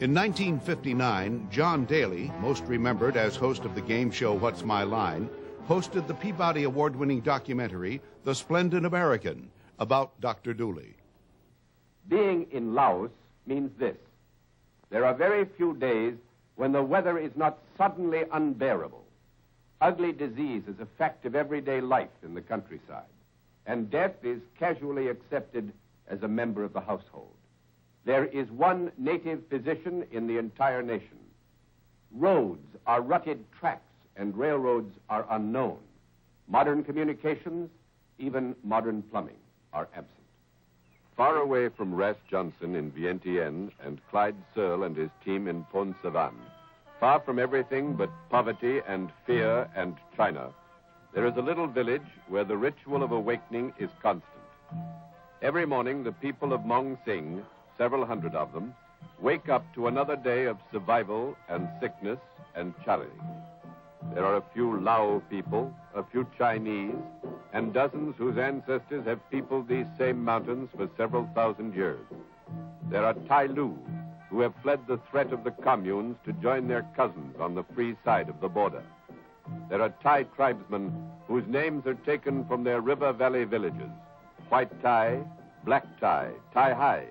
In 1959, John Daly, most remembered as host of the game show What's My Line, hosted the Peabody Award-winning documentary, The Splendid American, about Dr. Dooley. Being in Laos means this. There are very few days when the weather is not suddenly unbearable. Ugly disease is a fact of everyday life in the countryside, and death is casually accepted as a member of the household. There is one native physician in the entire nation. Roads are rutted tracks, and railroads are unknown. Modern communications, even modern plumbing, are absent. Far away from Ras Johnson in Vientiane and Clyde Searle and his team in Pont Savan, far from everything but poverty and fear and China, there is a little village where the ritual of awakening is constant. Every morning, the people of Mong Sing, several hundred of them, wake up to another day of survival and sickness and charity. There are a few Lao people, a few Chinese, and dozens whose ancestors have peopled these same mountains for several thousand years. There are Tai Lu, who have fled the threat of the communes to join their cousins on the free side of the border. There are Thai tribesmen whose names are taken from their river valley villages: White Thai, Black Thai, Thai Hai.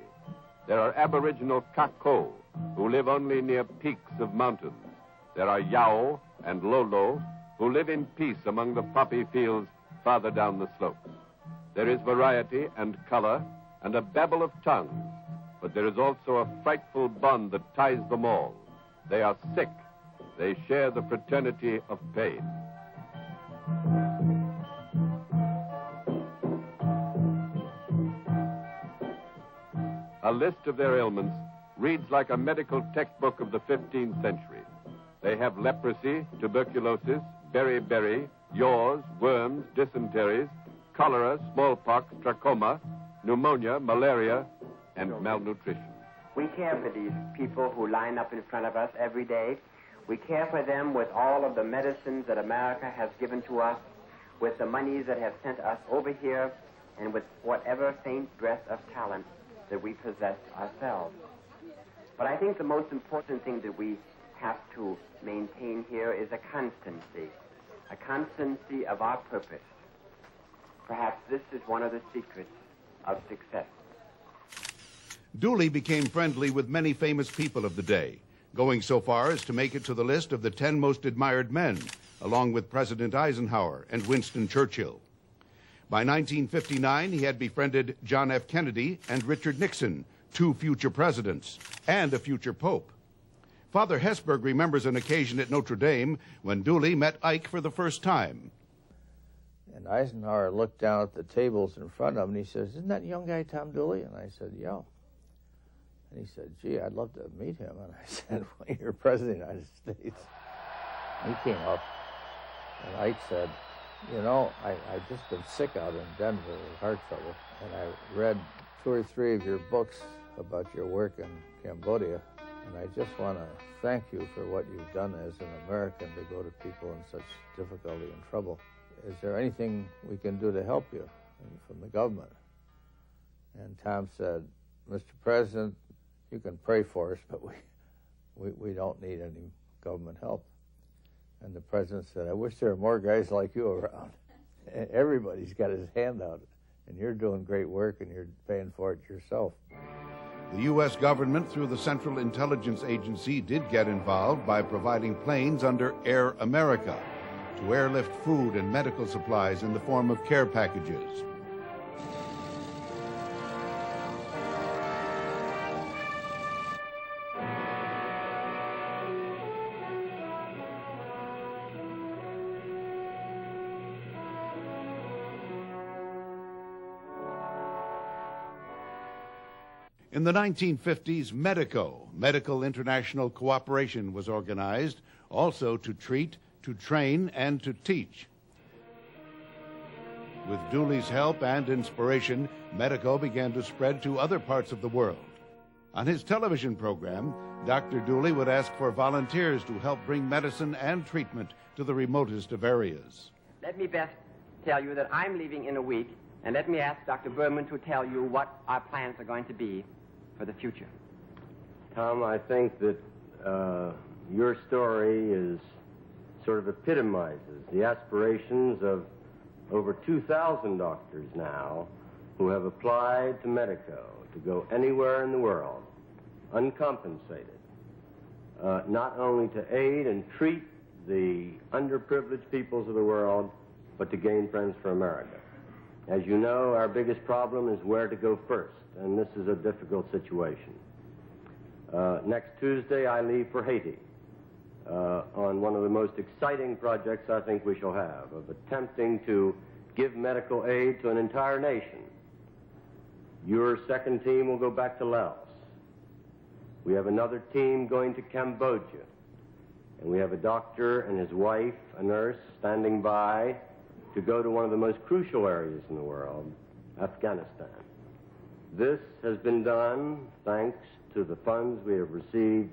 There are Aboriginal Kako, who live only near peaks of mountains. There are Yao and Lolo, who live in peace among the poppy fields farther down the slopes. There is variety and color and a babble of tongues, but there is also a frightful bond that ties them all. They are sick. They share the fraternity of pain. A list of their ailments reads like a medical textbook of the 15th century. They have leprosy, tuberculosis, beriberi, yaws, worms, dysenteries, cholera, smallpox, trachoma, pneumonia, malaria, and malnutrition. We care for these people who line up in front of us every day. We care for them with all of the medicines that America has given to us, with the monies that have sent us over here, and with whatever faint breath of talent that we possess ourselves. But I think the most important thing that we have to maintain here is a constancy of our purpose. Perhaps this is one of the secrets of success. Dooley became friendly with many famous people of the day, going so far as to make it to the list of the 10 most admired men, along with President Eisenhower and Winston Churchill. By 1959, he had befriended John F. Kennedy and Richard Nixon, 2 future presidents, and a future pope. Father Hesburgh remembers an occasion at Notre Dame when Dooley met Ike for the first time. And Eisenhower looked down at the tables in front of him, and he says, "Isn't that young guy Tom Dooley?" And I said, "Yeah." And he said, "Gee, I'd love to meet him." And I said, "Well, you're president of the United States." He came up, and Ike said, "You know, I've just been sick out in Denver with heart trouble, and I read 2 or 3 of your books about your work in Cambodia, and I just want to thank you for what you've done as an American to go to people in such difficulty and trouble. Is there anything we can do to help you from the government?" And Tom said, "Mr. President, you can pray for us, but we don't need any government help." And the president said, "I wish there were more guys like you around. Everybody's got his hand out, and you're doing great work, and you're paying for it yourself." The U.S. government, through the Central Intelligence Agency, did get involved by providing planes under Air America to airlift food and medical supplies in the form of care packages. In the 1950s, MEDICO, Medical International Cooperation, was organized, also to treat, to train, and to teach. With Dooley's help and inspiration, MEDICO began to spread to other parts of the world. On his television program, Dr. Dooley would ask for volunteers to help bring medicine and treatment to the remotest of areas. Let me best tell you that I'm leaving in a week, and let me ask Dr. Berman to tell you what our plans are going to be for the future. Tom, I think that your story sort of epitomizes the aspirations of over 2,000 doctors now who have applied to MEDICO to go anywhere in the world, uncompensated, not only to aid and treat the underprivileged peoples of the world, but to gain friends for America. As you know, our biggest problem is where to go first, and this is a difficult situation. Next Tuesday, I leave for Haiti on one of the most exciting projects I think we shall have, of attempting to give medical aid to an entire nation. Your second team will go back to Laos. We have another team going to Cambodia. And we have a doctor and his wife, a nurse, standing by to go to one of the most crucial areas in the world, Afghanistan. This has been done thanks to the funds we have received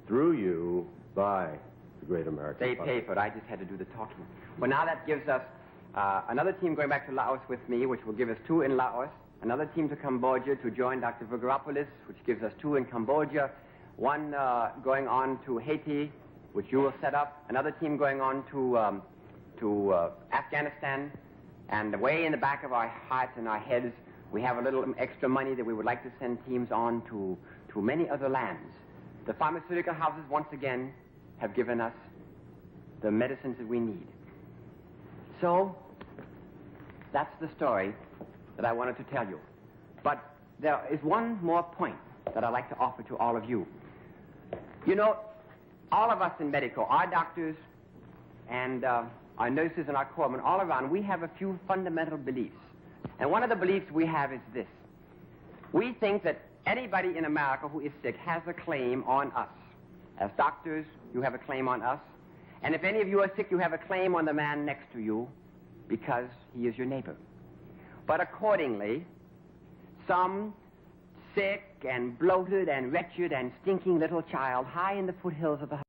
through you by the Great American They Fund. pay for it. I just had to do the talking. Well, now that gives us another team going back to Laos with me, which will give us 2 in Laos. Another team to Cambodia to join Dr. Vigeropoulos, which gives us 2 in Cambodia. 1 going on to Haiti, which you will set up. Another team going on to Afghanistan. And way in the back of our hearts and our heads, we have a little extra money that we would like to send teams on to many other lands. The pharmaceutical houses, once again, have given us the medicines that we need. So, that's the story that I wanted to tell you. But there is one more point that I'd like to offer to all of you. You know, all of us in MEDICO, our doctors and our nurses and our corpsmen, all around, we have a few fundamental beliefs. And one of the beliefs we have is this. We think that anybody in America who is sick has a claim on us. As doctors, you have a claim on us. And if any of you are sick, you have a claim on the man next to you because he is your neighbor. But accordingly, some sick and bloated and wretched and stinking little child high in the foothills of the